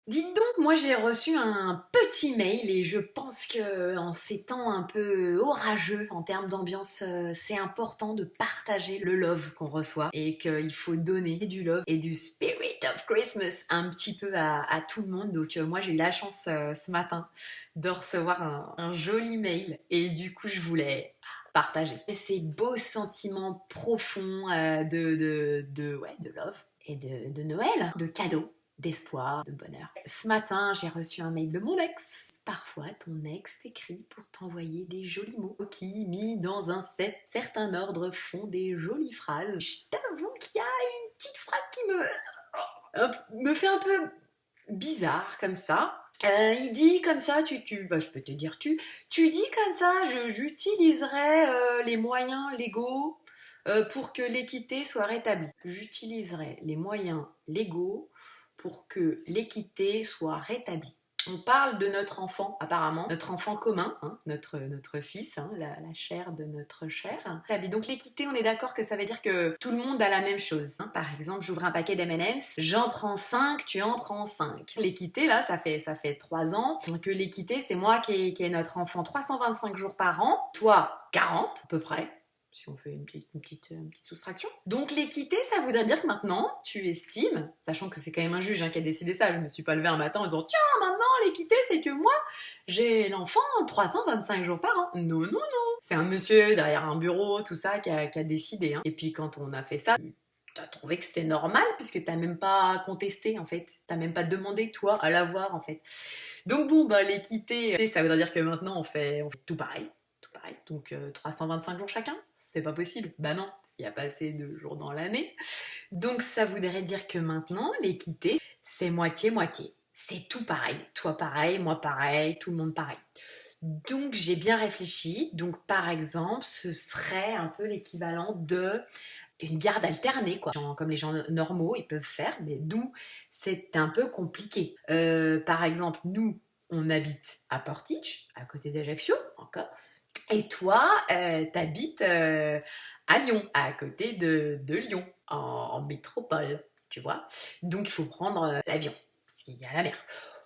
Dites donc, moi j'ai reçu un petit mail et je pense que en ces temps un peu orageux en termes d'ambiance, c'est important de partager le love qu'on reçoit et qu'il faut donner du love et du spirit of Christmas un petit peu à tout le monde. Donc moi j'ai eu la chance ce matin de recevoir un joli mail et du coup je voulais partager ces beaux sentiments profonds ouais, de love et de Noël, de cadeaux, d'espoir, de bonheur. Ce matin, j'ai reçu un mail de mon ex. Parfois, ton ex t'écrit pour t'envoyer des jolis mots qui, mis dans un certain ordre, font des jolies phrases. Je t'avoue qu'il y a une petite phrase qui me fait un peu bizarre comme ça. Il dit comme ça, bah, je peux te dire tu dis comme ça, j'utiliserai les moyens légaux pour que l'équité soit rétablie. J'utiliserai les moyens légaux pour que l'équité soit rétablie. On parle de notre enfant, apparemment, notre enfant commun, hein, notre fils, hein, la chair de notre chair. Donc l'équité, on est d'accord que ça veut dire que tout le monde a la même chose. Hein. Par exemple, j'ouvre un paquet d'M&M's, j'en prends 5, tu en prends 5. L'équité, là, ça fait 3 ans. Donc l'équité, c'est moi qui ai notre enfant 325 jours par an, toi 40 à peu près si on fait une petite soustraction. Donc l'équité, ça voudrait dire que maintenant, tu estimes, sachant que c'est quand même un juge hein, qui a décidé ça, je me suis pas levée un matin en disant tiens, maintenant l'équité, c'est que moi, j'ai l'enfant 325 jours par an. Non, non, non. C'est un monsieur derrière un bureau, tout ça, qui a décidé. Hein. Et puis quand on a fait ça, t'as trouvé que c'était normal puisque t'as même pas contesté en fait, t'as même pas demandé toi à l'avoir en fait. Donc bon bah l'équité, ça voudrait dire que maintenant on fait tout pareil. Donc 325 jours chacun, c'est pas possible. Bah non, s'il n'y a pas assez de jours dans l'année. Donc ça voudrait dire que maintenant, l'équité, c'est moitié-moitié. C'est tout pareil. Toi pareil, moi pareil, tout le monde pareil. Donc j'ai bien réfléchi. Donc par exemple, ce serait un peu l'équivalent de une garde alternée, quoi. Comme les gens normaux, ils peuvent faire, mais nous, c'est un peu compliqué. Par exemple, nous, on habite à Portich, à côté d'Ajaccio, en Corse. Et toi, t'habites à Lyon, à côté de Lyon, en métropole, tu vois. Donc il faut prendre l'avion, parce qu'il y a la mer.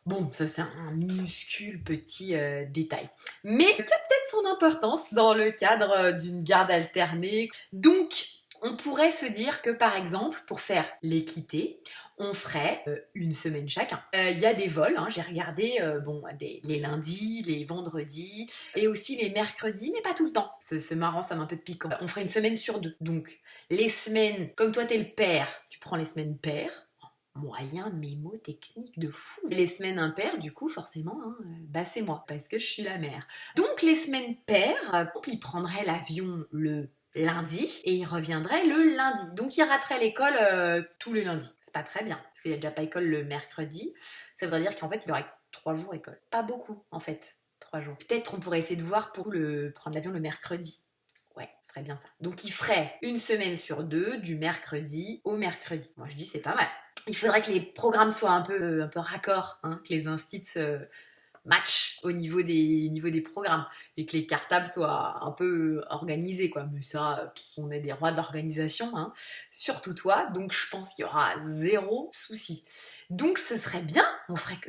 Bon, ça c'est un minuscule petit détail, mais qui a peut-être son importance dans le cadre d'une garde alternée. Donc, on pourrait se dire que par exemple, pour faire l'équité, on ferait une semaine chacun. Il y a des vols, hein, j'ai regardé les lundis, les vendredis et aussi les mercredis, mais pas tout le temps. C'est marrant, ça met un peu de piquant. On ferait une semaine sur 2. Donc, les semaines, comme toi t'es le père, tu prends les semaines paires. Moyen mémotechnique de fou. Les semaines impaires, du coup, forcément, hein, bah c'est moi, parce que je suis la mère. Donc les semaines paires, il prendrait l'avion le lundi et il reviendrait le lundi. Donc il raterait l'école tous les lundis. C'est pas très bien, parce qu'il n'y a déjà pas école le mercredi. Ça voudrait dire qu'en fait, il aurait 3 jours école. Pas beaucoup, en fait, 3 jours. Peut-être on pourrait essayer de voir pour prendre l'avion le mercredi. Ouais, ce serait bien ça. Donc il ferait une semaine sur 2, du mercredi au mercredi. Moi je dis c'est pas mal. Il faudrait que les programmes soient un peu raccords, hein, que les instits matchent au niveau des programmes et que les cartables soient un peu organisés, quoi. Mais ça, on est des rois de l'organisation, hein. Surtout toi, donc je pense qu'il y aura zéro souci. Donc ce serait bien,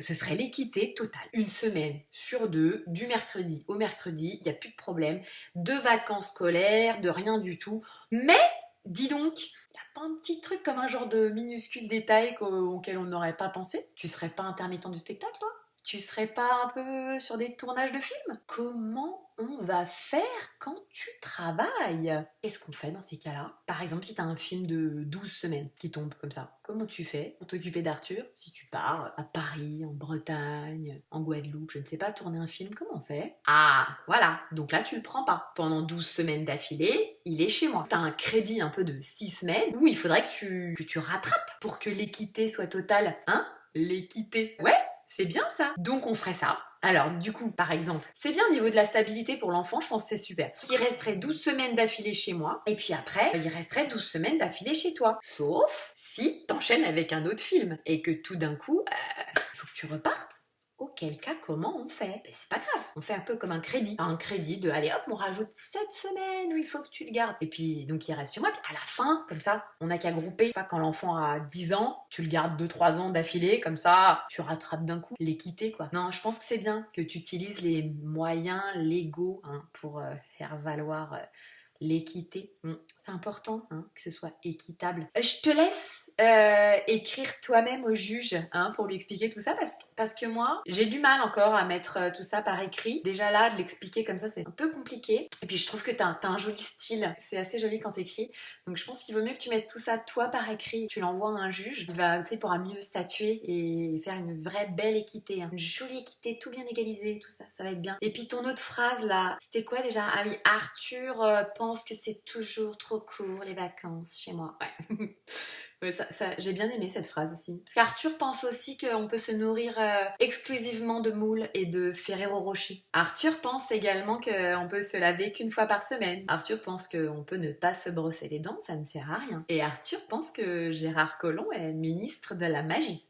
ce serait l'équité totale. Une semaine sur 2, du mercredi au mercredi, il n'y a plus de problème, de vacances scolaires, de rien du tout. Mais, dis donc, il n'y a pas un petit truc comme un genre de minuscule détail auquel on n'aurait pas pensé? Tu serais pas intermittent du spectacle, toi? Tu serais pas un peu sur des tournages de films? Comment on va faire quand tu travailles? Qu'est-ce qu'on fait dans ces cas-là? Par exemple, si t'as un film de 12 semaines qui tombe comme ça, comment tu fais pour t'occuper d'Arthur? Si tu pars à Paris, en Bretagne, en Guadeloupe, je ne sais pas, tourner un film, comment on fait? Ah, voilà. Donc là, tu le prends pas. Pendant 12 semaines d'affilée, il est chez moi. T'as un crédit un peu de 6 semaines où il faudrait que tu rattrapes pour que l'équité soit totale. Hein? L'équité. Ouais, c'est bien ça. Donc on ferait ça. Alors du coup, par exemple, c'est bien au niveau de la stabilité pour l'enfant, je pense que c'est super. Il resterait 12 semaines d'affilée chez moi, et puis après, il resterait 12 semaines d'affilée chez toi. Sauf si t'enchaînes avec un autre film, et que tout d'un coup, il faut que tu repartes. Ok. auquel cas, comment on fait? Ben, c'est pas grave, on fait un peu comme un crédit. Un crédit de, allez hop, on rajoute cette semaine où il faut que tu le gardes. Et puis, donc il reste sur moi, puis à la fin, comme ça, on n'a qu'à grouper. Pas quand l'enfant a 10 ans, tu le gardes 2-3 ans d'affilée, comme ça, tu rattrapes d'un coup l'équité, quoi. Non, je pense que c'est bien que tu utilises les moyens légaux hein, pour faire valoir l'équité. C'est important hein, que ce soit équitable. Je te laisse écrire toi-même au juge hein, pour lui expliquer tout ça parce que moi, j'ai du mal encore à mettre tout ça par écrit. Déjà là, de l'expliquer comme ça, c'est un peu compliqué. Et puis je trouve que t'as un joli style. C'est assez joli quand t'écris. Donc je pense qu'il vaut mieux que tu mettes tout ça toi par écrit. Tu l'envoies à un juge. Il pourra mieux statuer et faire une vraie belle équité. Hein. Une jolie équité, tout bien égalisé, tout ça. Ça va être bien. Et puis ton autre phrase là, c'était quoi déjà? Ah oui, Arthur pense que c'est toujours trop court les vacances chez moi. Ouais. Ouais, j'ai bien aimé cette phrase aussi. Parce qu'Arthur pense aussi qu'on peut se nourrir exclusivement de moules et de Ferrero Rocher. Arthur pense également qu'on peut se laver qu'une fois par semaine. Arthur pense qu'on peut ne pas se brosser les dents, ça ne sert à rien. Et Arthur pense que Gérard Collomb est ministre de la magie.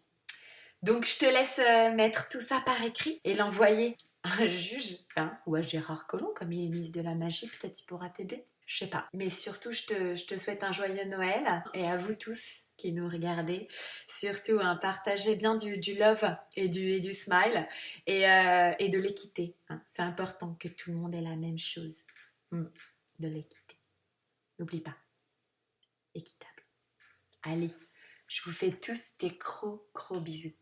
Donc je te laisse mettre tout ça par écrit et l'envoyer à un juge hein, ou à Gérard Collomb, comme il est ministre de la magie, peut-être il pourra t'aider. Je sais pas. Mais surtout, je te souhaite un joyeux Noël et à vous tous qui nous regardez. Surtout, hein, partagez bien du love et du smile et de l'équité. Hein. C'est important que tout le monde ait la même chose. De l'équité. N'oublie pas. Équitable. Allez, je vous fais tous des gros bisous.